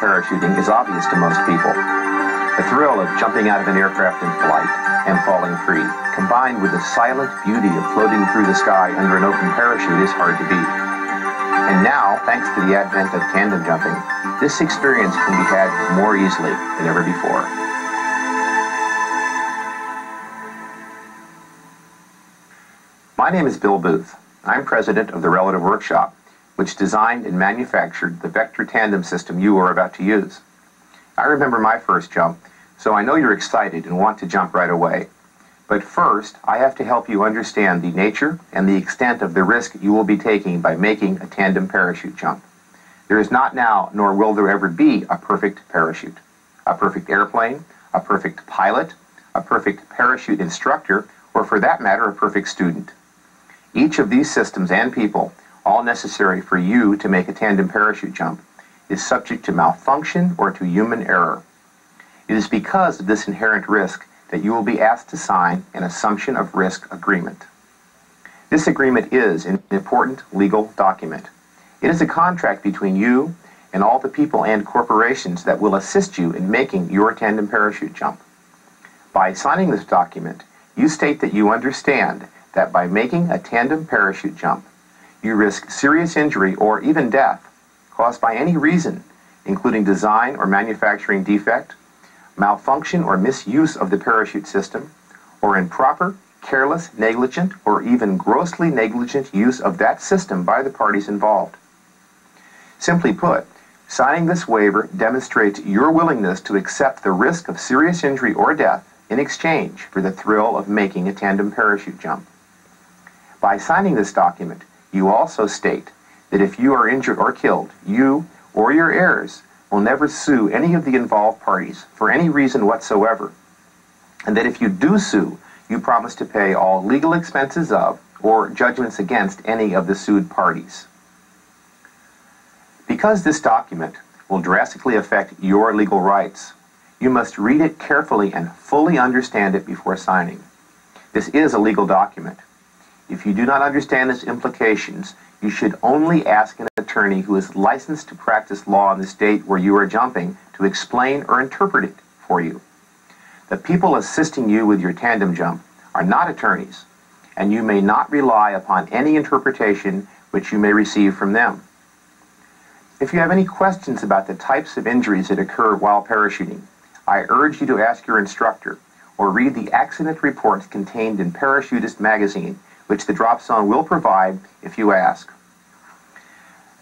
parachuting is obvious to most people. The thrill of jumping out of an aircraft in flight and falling free, combined with the silent beauty of floating through the sky under an open parachute, is hard to beat. And now, thanks to the advent of tandem jumping, this experience can be had more easily than ever before. My name is Bill Booth. I'm president of the Relative Workshop, which designed and manufactured the vector tandem system you are about to use. I remember my first jump, so I know you're excited and want to jump right away. But first, I have to help you understand the nature and the extent of the risk you will be taking by making a tandem parachute jump. There is not now, nor will there ever be, a perfect parachute, a perfect airplane, a perfect pilot, a perfect parachute instructor, or for that matter, a perfect student. Each of these systems and people, all necessary for you to make a tandem parachute jump, is subject to malfunction or to human error. It is because of this inherent risk that you will be asked to sign an assumption of risk agreement. This agreement is an important legal document. It is a contract between you and all the people and corporations that will assist you in making your tandem parachute jump. By signing this document, you state that you understand that by making a tandem parachute jump, you risk serious injury or even death caused by any reason, including design or manufacturing defect, malfunction or misuse of the parachute system, or improper, careless, negligent, or even grossly negligent use of that system by the parties involved. Simply put, signing this waiver demonstrates your willingness to accept the risk of serious injury or death in exchange for the thrill of making a tandem parachute jump. By signing this document, you also state that if you are injured or killed, you or your heirs will never sue any of the involved parties for any reason whatsoever, and that if you do sue, you promise to pay all legal expenses of or judgments against any of the sued parties. Because this document will drastically affect your legal rights, you must read it carefully and fully understand it before signing. This is a legal document. If you do not understand its implications, you should only ask an attorney who is licensed to practice law in the state where you are jumping to explain or interpret it for you. The people assisting you with your tandem jump are not attorneys, and you may not rely upon any interpretation which you may receive from them. If you have any questions about the types of injuries that occur while parachuting, I urge you to ask your instructor or read the accident reports contained in Parachutist magazine, which the drop zone will provide if you ask.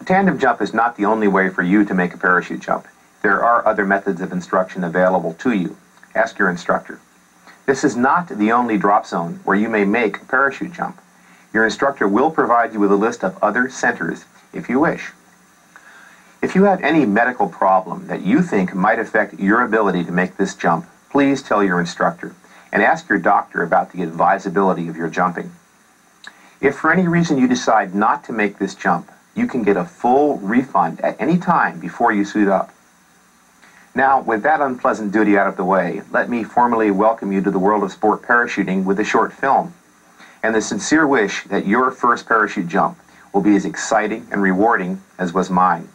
A tandem jump is not the only way for you to make a parachute jump. There are other methods of instruction available to you. Ask your instructor. This is not the only drop zone where you may make a parachute jump. Your instructor will provide you with a list of other centers if you wish. If you have any medical problem that you think might affect your ability to make this jump, please tell your instructor and ask your doctor about the advisability of your jumping. If for any reason you decide not to make this jump, you can get a full refund at any time before you suit up. Now, with that unpleasant duty out of the way, let me formally welcome you to the world of sport parachuting with a short film, and the sincere wish that your first parachute jump will be as exciting and rewarding as was mine.